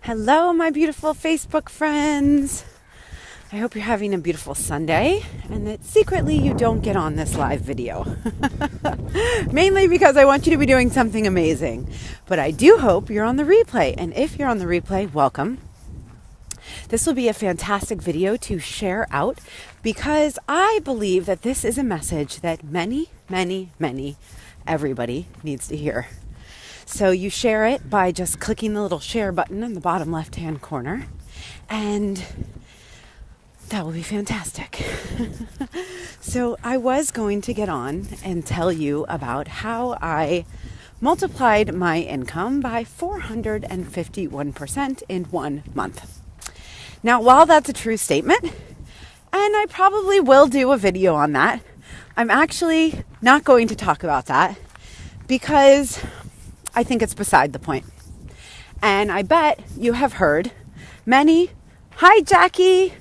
Hello, my beautiful Facebook friends. I hope you're having a beautiful Sunday and that secretly you don't get on this live video. Mainly because I want you to be doing something amazing. But I do hope you're on the replay. And if you're on the replay, welcome. This will be a fantastic video to share out because I believe that this is a message that many, everybody needs to hear. So you share it by just clicking the little share button in the bottom left-hand corner, and that will be fantastic. So I was going to get on and tell you about how I multiplied my income by 451% in 1 month. Now, while that's a true statement, and I probably will do a video on that, I'm actually not going to talk about that because I think it's beside the point. And I bet you have heard hi Jackie!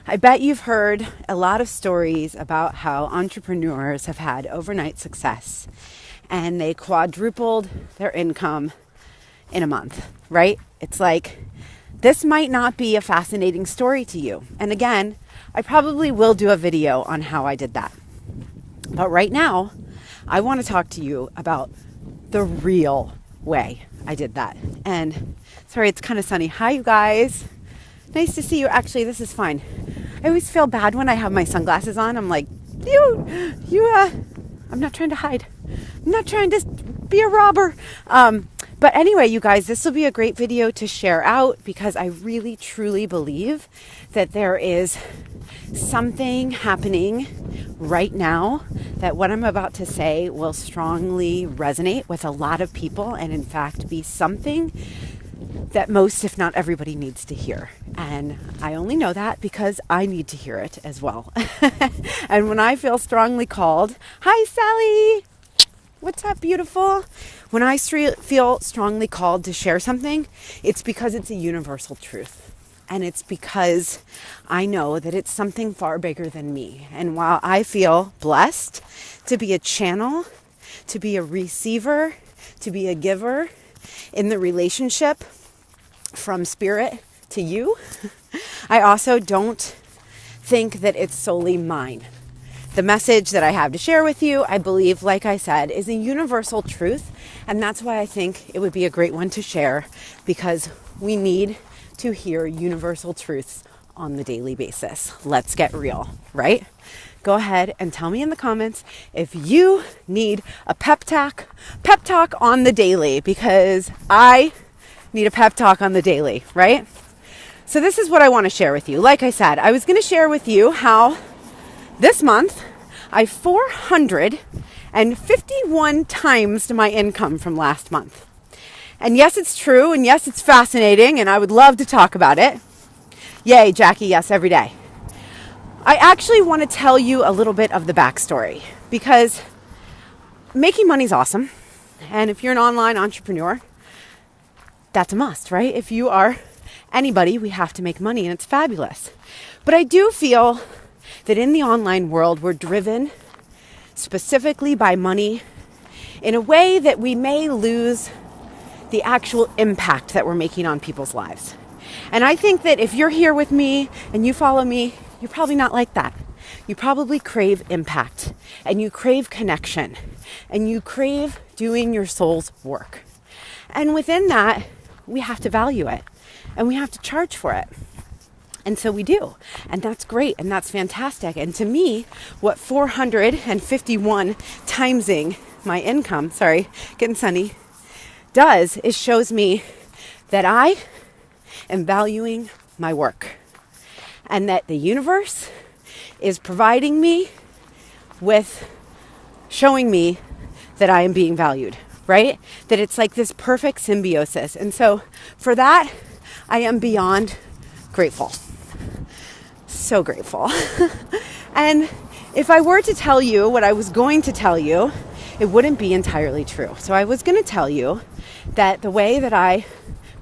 I bet you've heard a lot of stories about how entrepreneurs have had overnight success and they quadrupled their income in a month, right? It's like, this might not be a fascinating story to you. And again, I probably will do a video on how I did that. But right now, I want to talk to you about the real way I did that. And sorry, it's kind of sunny. Hi, you guys. Nice to see you. Actually, this is fine. I always feel bad when I have my sunglasses on. I'm like, I'm not trying to hide. I'm not trying to be a robber. But anyway, you guys, this will be a great video to share out because I really, truly believe that there is something happening right now that what I'm about to say will strongly resonate with a lot of people and in fact be something that most, if not everybody, needs to hear. And I only know that because I need to hear it as well. And when I feel strongly called, hi Sally! What's up, beautiful? When I feel strongly called to share something, it's because it's a universal truth. And it's because I know that it's something far bigger than me. And while I feel blessed to be a channel, to be a receiver, to be a giver in the relationship from spirit to you, I also don't think that it's solely mine. The message that I have to share with you, I believe, like I said, is a universal truth. And that's why I think it would be a great one to share, because we need to hear universal truths on the daily basis. Let's get real, right? Go ahead and tell me in the comments if you need a pep talk on the daily, because I need a pep talk on the daily, right? So this is what I want to share with you. Like I said, I was going to share with you how this month I 451 times my income from last month. And yes, it's true, and yes, it's fascinating, and I would love to talk about it. Yay, Jackie, yes, every day. I actually want to tell you a little bit of the backstory, because making money is awesome. And if you're an online entrepreneur, that's a must, right? If you are anybody, we have to make money, and it's fabulous. But I do feel that in the online world, we're driven specifically by money in a way that we may lose the actual impact that we're making on people's lives. And I think that if you're here with me and you follow me, you're probably not like that. You probably crave impact, and you crave connection, and you crave doing your soul's work. And within that, we have to value it, and we have to charge for it. And so we do. And that's great. And that's fantastic. And to me, what 451 timesing my income, getting sunny, does is shows me that I am valuing my work. And that the universe is providing me with showing me that I am being valued, right? That it's like this perfect symbiosis. And so for that, I am beyond grateful. So grateful. And if I were to tell you what I was going to tell you, it wouldn't be entirely true. So I was going to tell you that the way that I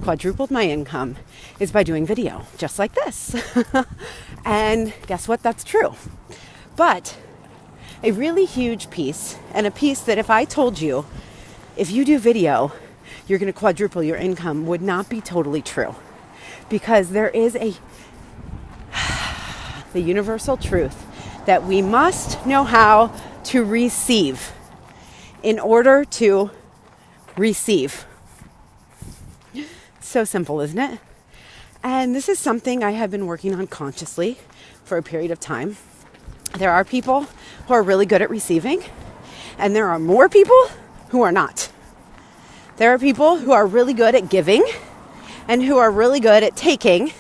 quadrupled my income is by doing video, just like this. And guess what? That's true. But a really huge piece, and a piece that if I told you, if you do video, you're going to quadruple your income, would not be totally true. because there is the universal truth that we must know how to receive in order to receive. So simple, isn't it? And this is something I have been working on consciously for a period of time. There are people who are really good at receiving, and there are more people who are not. There are people who are really good at giving and who are really good at taking.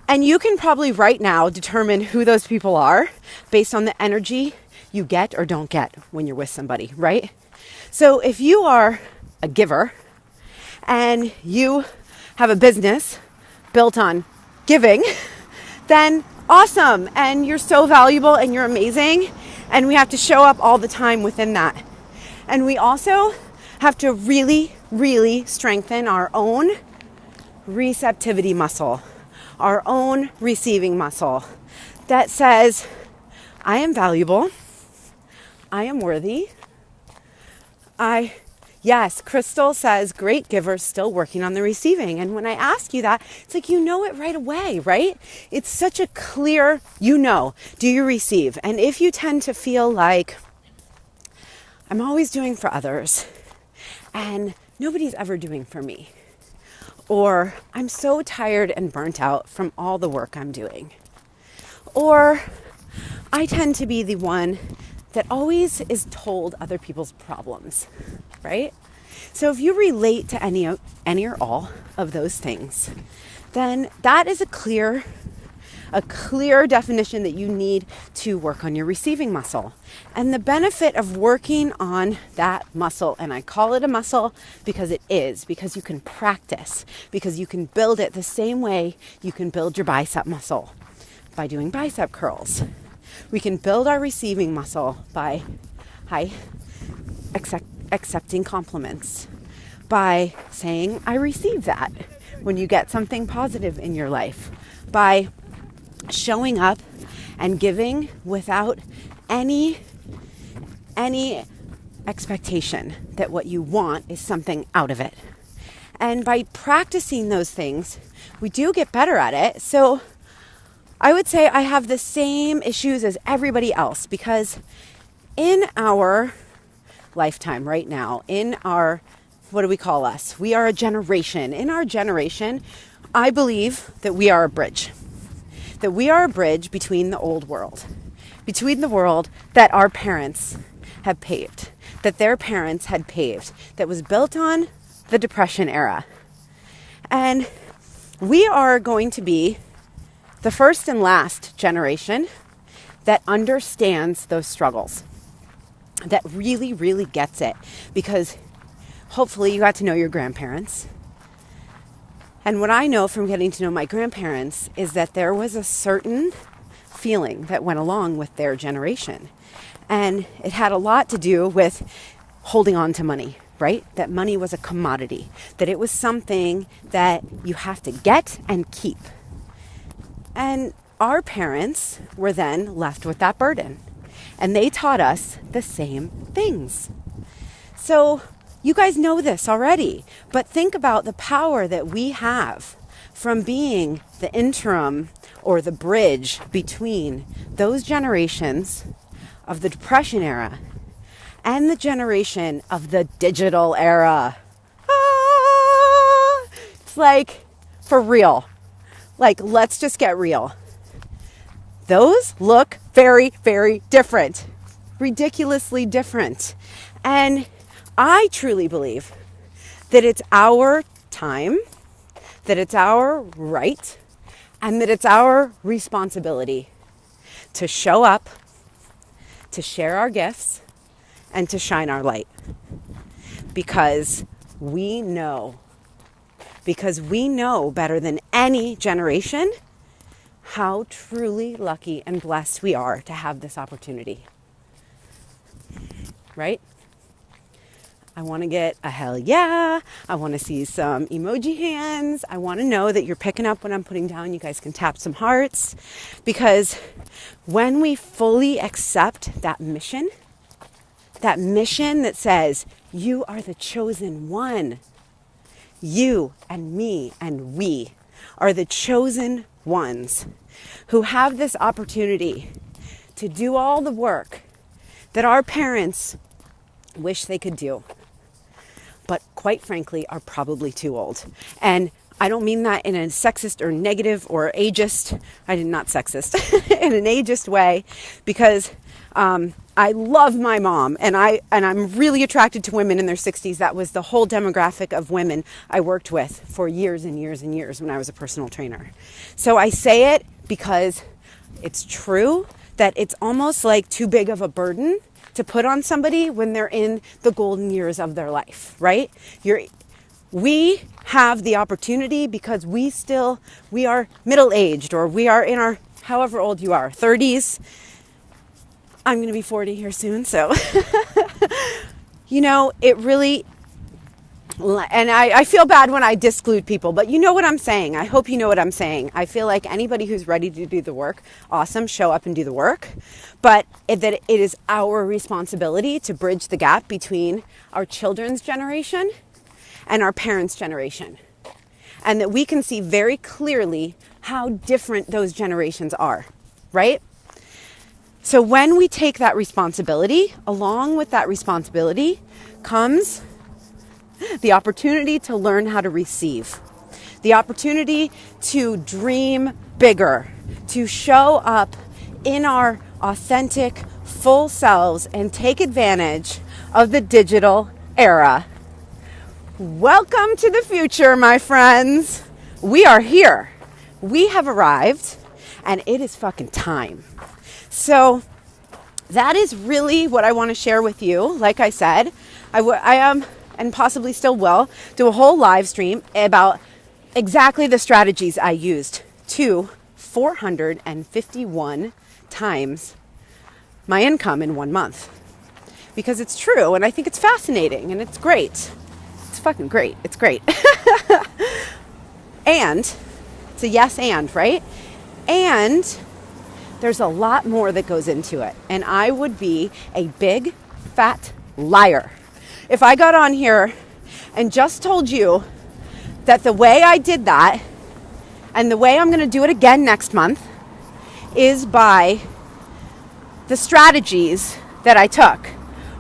And you can probably right now determine who those people are based on the energy you get or don't get when you're with somebody, right? So if you are a giver and you have a business built on giving, then awesome. And you're so valuable and you're amazing. And we have to show up all the time within that. And we also have to really, really strengthen our own receptivity muscle, our own receiving muscle that says, I am valuable, I am worthy. Yes, Crystal says, great givers still working on the receiving. And when I ask you that, it's like, you know it right away, right? It's such a clear, do you receive? And if you tend to feel like, I'm always doing for others, and nobody's ever doing for me. Or I'm so tired and burnt out from all the work I'm doing. Or I tend to be the one that always is told other people's problems, right? So if you relate to any or all of those things, then that is a clear definition that you need to work on your receiving muscle. And the benefit of working on that muscle, and I call it a muscle because it is, because you can practice, because you can build it the same way you can build your bicep muscle by doing bicep curls. We can build our receiving muscle by accepting compliments, by saying, I receive that when you get something positive in your life, by showing up and giving without any expectation that what you want is something out of it. And by practicing those things, we do get better at it. So I would say I have the same issues as everybody else, because in our lifetime right now, in our, what do we call us? We are a generation. In our generation, I believe that we are a bridge. That we are a bridge between the old world, between the world that our parents have paved, that their parents had paved, that was built on the Depression era. And we are going to be the first and last generation that understands those struggles, that really, really gets it, because hopefully you got to know your grandparents. And what I know from getting to know my grandparents is that there was a certain feeling that went along with their generation. And it had a lot to do with holding on to money, right? That money was a commodity, that it was something that you have to get and keep. And our parents were then left with that burden. And they taught us the same things. So you guys know this already, but think about the power that we have from being the interim or the bridge between those generations of the Depression era and the generation of the digital era. It's like, for real. Like, let's just get real. Those look very, very different. Ridiculously different. And I truly believe that it's our time, that it's our right, and that it's our responsibility to show up, to share our gifts, and to shine our light. Because we know better than any generation how truly lucky and blessed we are to have this opportunity. Right? I want to get a hell yeah. I want to see some emoji hands. I want to know that you're picking up what I'm putting down. You guys can tap some hearts. Because when we fully accept that mission that says, you are the chosen one. You and me and we are the chosen ones who have this opportunity to do all the work that our parents wish they could do, but quite frankly are probably too old. And I don't mean that in a sexist or negative or ageist, not sexist, in an ageist way, because I love my mom, and I'm really attracted to women in their 60s. That was the whole demographic of women I worked with for years and years and years when I was a personal trainer. So I say it because it's true that it's almost like too big of a burden to put on somebody when they're in the golden years of their life, right? We have the opportunity because we are middle-aged, or we are in our, however old you are, 30s. I'm going to be 40 here soon. So, it really, and I feel bad when I disclude people, but you know what I'm saying. I hope you know what I'm saying. I feel like anybody who's ready to do the work, awesome, show up and do the work. But that it is our responsibility to bridge the gap between our children's generation and our parents' generation. And that we can see very clearly how different those generations are, right? So when we take that responsibility, along with that responsibility comes the opportunity to learn how to receive, the opportunity to dream bigger, to show up in our authentic, full selves and take advantage of the digital era. Welcome to the future, my friends. We are here. We have arrived, and it is fucking time. So that is really what I want to share with you. Like I said, I am, and possibly still will, do a whole live stream about exactly the strategies I used to 451 times my income in 1 month. Because it's true, and I think it's fascinating, and it's great. It's fucking great. It's great. And it's a yes and, right? And there's a lot more that goes into it. And I would be a big, fat liar if I got on here and just told you that the way I did that and the way I'm going to do it again next month is by the strategies that I took,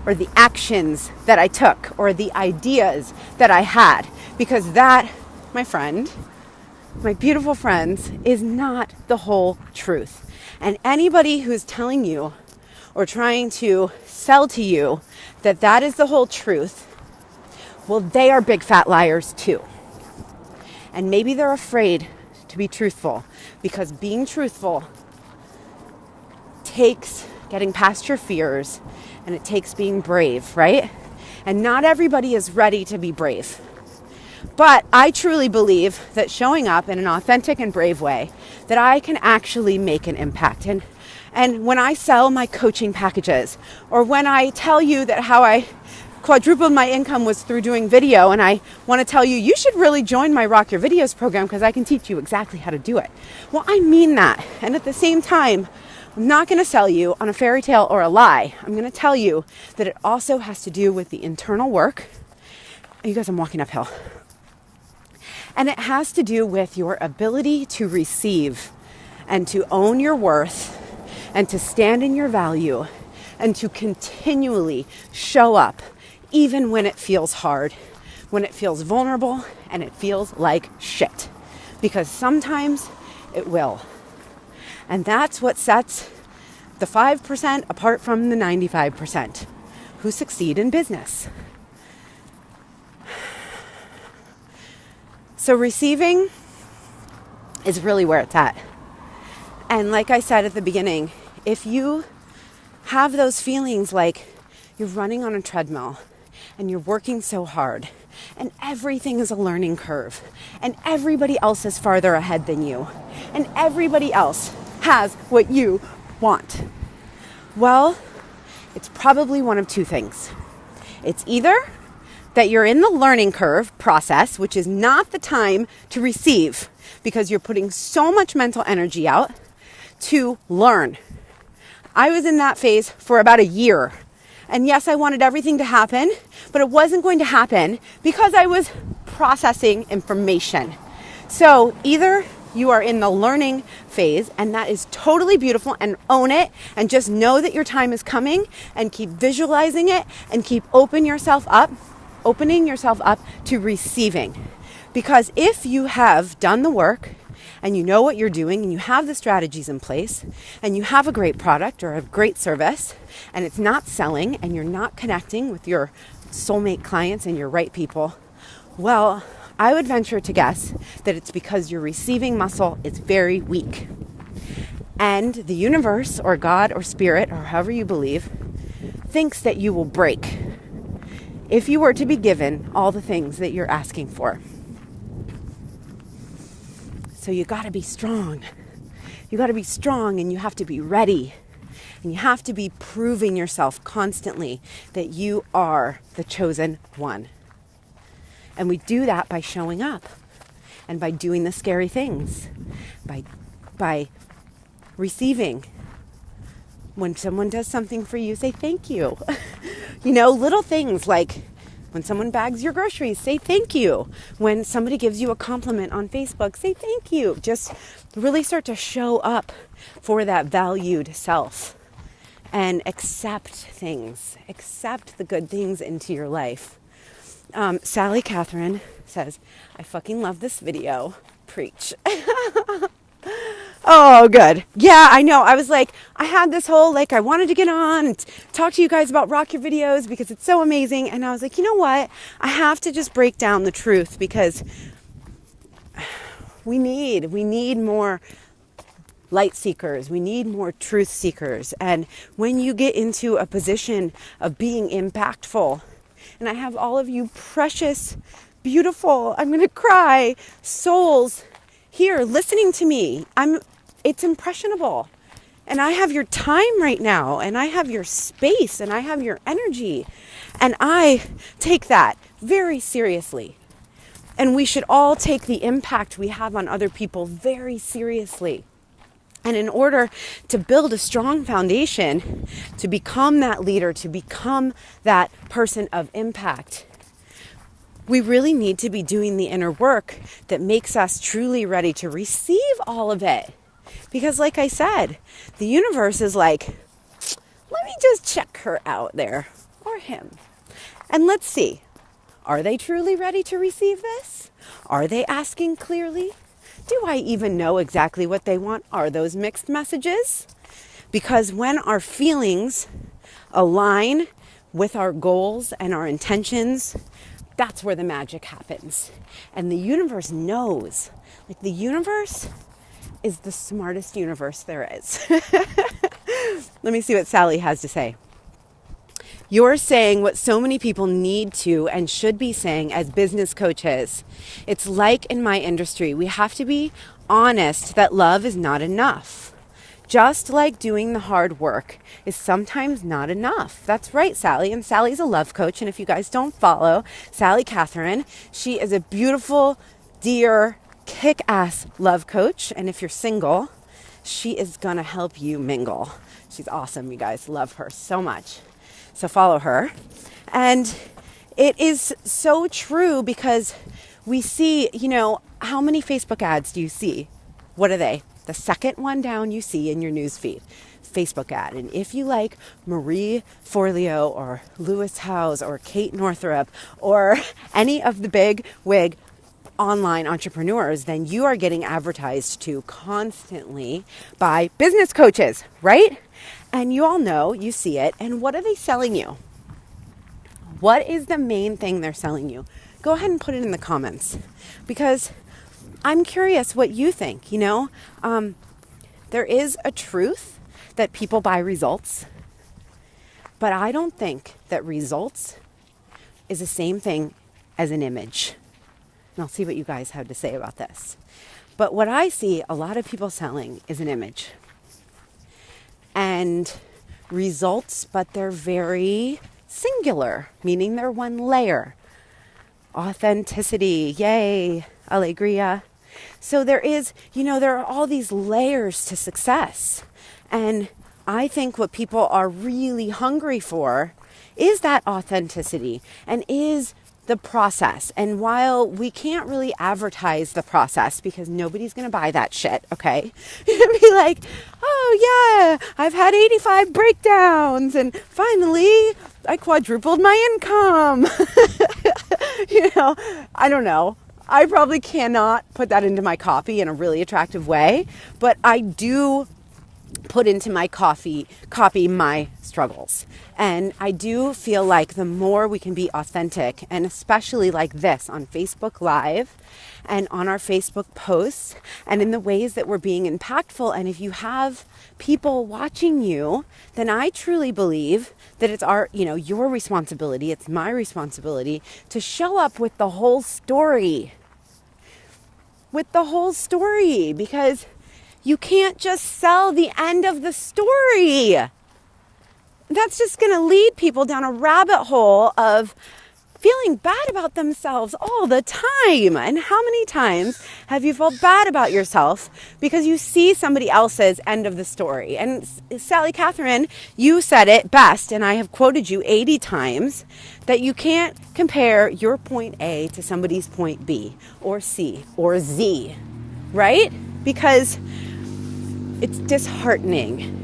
or the actions that I took, or the ideas that I had. Because that, my friend, my beautiful friends, is not the whole truth. And anybody who's telling you or trying to sell to you that that is the whole truth, well, they are big fat liars too. And maybe they're afraid to be truthful, because being truthful takes getting past your fears, and it takes being brave, right? And not everybody is ready to be brave. But I truly believe that showing up in an authentic and brave way, that I can actually make an impact. And when I sell my coaching packages, or when I tell you that how I quadrupled my income was through doing video, and I want to tell you, you should really join my Rock Your Videos program because I can teach you exactly how to do it. Well, I mean that. And at the same time, I'm not going to sell you on a fairy tale or a lie. I'm going to tell you that it also has to do with the internal work. You guys, I'm walking uphill. And it has to do with your ability to receive and to own your worth and to stand in your value and to continually show up even when it feels hard, when it feels vulnerable and it feels like shit. Because sometimes it will. And that's what sets the 5% apart from the 95% who succeed in business. So receiving is really where it's at. And like I said at the beginning, if you have those feelings like you're running on a treadmill and you're working so hard and everything is a learning curve and everybody else is farther ahead than you and everybody else has what you want, well, it's probably one of two things. It's either that you're in the learning curve process, which is not the time to receive because you're putting so much mental energy out to learn. I was in that phase for about a year. And yes, I wanted everything to happen, but it wasn't going to happen because I was processing information. So either you are in the learning phase, and that is totally beautiful, and own it, and just know that your time is coming, and keep visualizing it, and keep opening yourself up to receiving. Because if you have done the work and you know what you're doing and you have the strategies in place and you have a great product or a great service and it's not selling and you're not connecting with your soulmate clients and your right people, well, I would venture to guess that it's because your receiving muscle is very weak. And the universe or God or spirit or however you believe thinks that you will break if you were to be given all the things that you're asking for. So you got to be strong. You got to be strong, and you have to be ready. And you have to be proving yourself constantly that you are the chosen one. And we do that by showing up and by doing the scary things, by receiving. When someone does something for you, say thank you. Little things like when someone bags your groceries, say thank you. When somebody gives you a compliment on Facebook, say thank you. Just really start to show up for that valued self and accept things. Accept the good things into your life. Sally Catherine says, I fucking love this video. Preach. Oh, good. Yeah, I know. I was like, I had this whole, I wanted to get on and talk to you guys about Rock Your Videos because it's so amazing. And I was like, you know what? I have to just break down the truth because we need more light seekers. We need more truth seekers. And when you get into a position of being impactful, and I have all of you precious, beautiful, I'm going to cry, souls here listening to me. It's impressionable. And I have your time right now, and I have your space, and I have your energy. And I take that very seriously. And we should all take the impact we have on other people very seriously. And in order to build a strong foundation, to become that leader, to become that person of impact, we really need to be doing the inner work that makes us truly ready to receive all of it. Because like I said, the universe is like, let me just check her out there, or him. And let's see, are they truly ready to receive this? Are they asking clearly? Do I even know exactly what they want? Are those mixed messages? Because when our feelings align with our goals and our intentions, that's where the magic happens. And the universe knows. The universe is the smartest universe there is. Let me see what Sally has to say. You're saying what so many people need to and should be saying as business coaches. It's like in my industry, we have to be honest that love is not enough. Just like doing the hard work is sometimes not enough. That's right, Sally. And Sally's a love coach. And if you guys don't follow Sally Catherine, she is a beautiful, dear, kick-ass love coach. And if you're single, she is going to help you mingle. She's awesome, you guys. Love her so much. So follow her. And it is so true because we see, how many Facebook ads do you see? What are they? The second one down you see in your newsfeed. Facebook ad. And if you like Marie Forleo or Lewis Howes or Kate Northrup or any of the big wig online entrepreneurs, then you are getting advertised to constantly by business coaches, right? And you all know, you see it. And what are they selling you? What is the main thing they're selling you? Go ahead and put it in the comments because I'm curious what you think. There is a truth that people buy results, but I don't think that results is the same thing as an image. And I'll see what you guys have to say about this. But what I see a lot of people selling is an image and results, but they're very singular, meaning they're one layer. Authenticity, yay, alegria. So there is, there are all these layers to success. And I think what people are really hungry for is that authenticity and is the process. And while we can't really advertise the process because nobody's going to buy that shit, okay? You'd be like, oh yeah, I've had 85 breakdowns and finally I quadrupled my income. I don't know. I probably cannot put that into my copy in a really attractive way, but I do put into my copy my struggles. And I do feel like the more we can be authentic, and especially like this on Facebook Live and on our Facebook posts and in the ways that we're being impactful. And if you have people watching you, then I truly believe that it's your responsibility, it's my responsibility to show up with the whole story. Because you can't just sell the end of the story. That's just going to lead people down a rabbit hole of feeling bad about themselves all the time. And how many times have you felt bad about yourself because you see somebody else's end of the story? And Sally Catherine, you said it best, and I have quoted you 80 times, that you can't compare your point A to somebody's point B or C or Z, right? Because it's disheartening.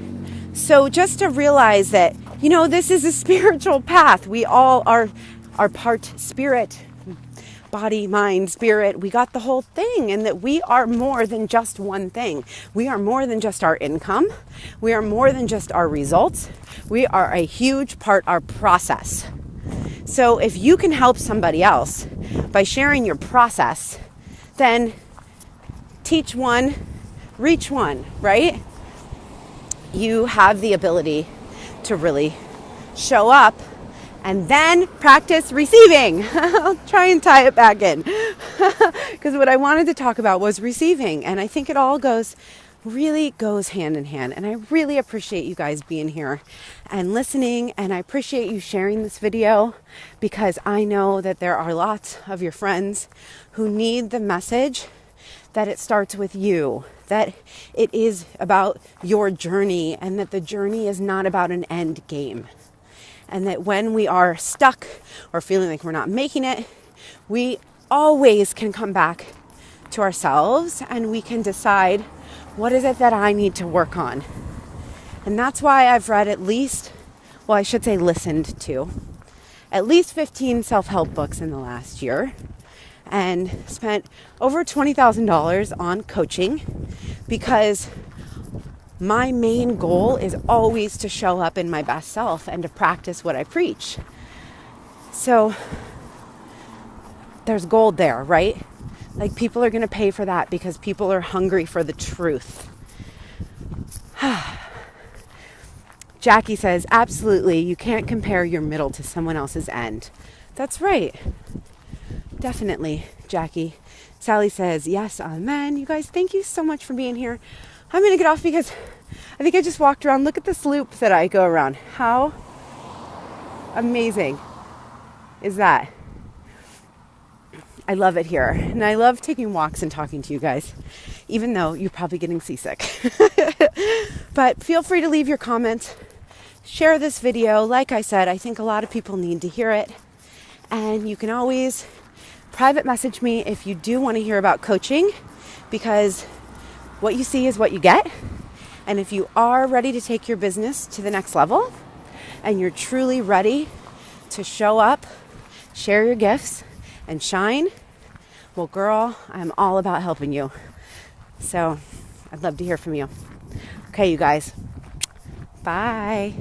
So just to realize that, this is a spiritual path. We all are part spirit, body, mind, spirit. We got the whole thing, and that we are more than just one thing. We are more than just our income. We are more than just our results. We are a huge part our process. So if you can help somebody else by sharing your process, then teach one, reach one, right? You have the ability to really show up and then practice receiving. I'll try and tie it back in because what I wanted to talk about was receiving. And I think it all really goes hand in hand. And I really appreciate you guys being here and listening. And I appreciate you sharing this video because I know that there are lots of your friends who need the message that it starts with you, that it is about your journey, and that the journey is not about an end game. And that when we are stuck or feeling like we're not making it, we always can come back to ourselves and we can decide, what is it that I need to work on? And that's why I've read listened to at least 15 self-help books in the last year and spent over $20,000 on coaching, because my main goal is always to show up in my best self and to practice what I preach. So there's gold there, right? Like, people are going to pay for that because people are hungry for the truth. Jackie says, absolutely, you can't compare your middle to someone else's end. That's right. Definitely, Jackie. Sally says, yes, amen. You guys, thank you so much for being here. I'm going to get off because I think I just walked around. Look at this loop that I go around. How amazing is that? I love it here. And I love taking walks and talking to you guys, even though you're probably getting seasick. But feel free to leave your comments. Share this video. Like I said, I think a lot of people need to hear it. And you can always private message me if you do want to hear about coaching, because what you see is what you get. And if you are ready to take your business to the next level and you're truly ready to show up, share your gifts, and shine, well, girl, I'm all about helping you. So I'd love to hear from you. Okay, you guys. Bye.